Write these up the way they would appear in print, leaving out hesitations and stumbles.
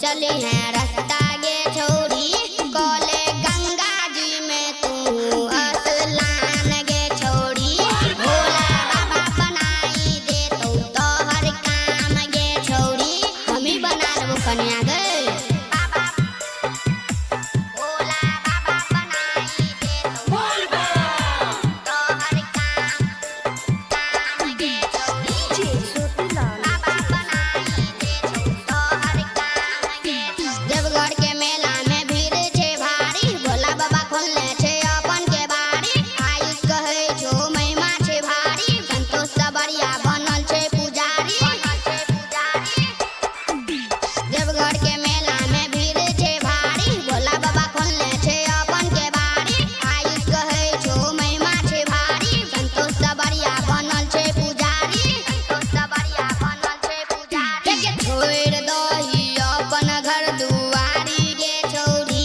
चली है रास्ता गे छोड़ी कोले गंगा जी में तू असलान गे छोड़ी भोला बाबा बनाई दे तो हर काम गे छोड़ी हम ही बना देबो कन्या गे भोला बाबा बनाई दे तो हर काम गे छोड़ी बाबा बनाई दे तो हर काम गे देवघर के मेला में भीड़ छे भारी भोला बाबा खोलने छे अपन के बाड़ी आयुष कहे छो महिमा छे भारी संतोष सबरिया बनल छे पुजारी देवघर के मेला में भीड़ छे भारी भोला बाबा खोलने छे अपन के बाड़ी आयुष कहे छो महिमा छे भारी संतोष सबरिया बनल छे पुजारी के छोड़ दही अपन घर दुआरी गे छोड़ी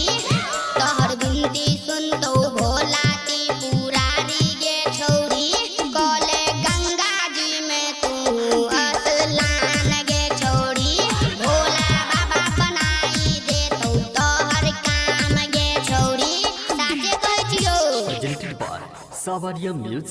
तोहर बिनती सुनतो भोला त्रिपुरारी गे छोड़ी कोले गंगा जी में तू असलान गे छोड़ी भोला बाबा बनाई दे तो हर काम गे छोड़ी साचे कहै छियो Presented by Savaria Music.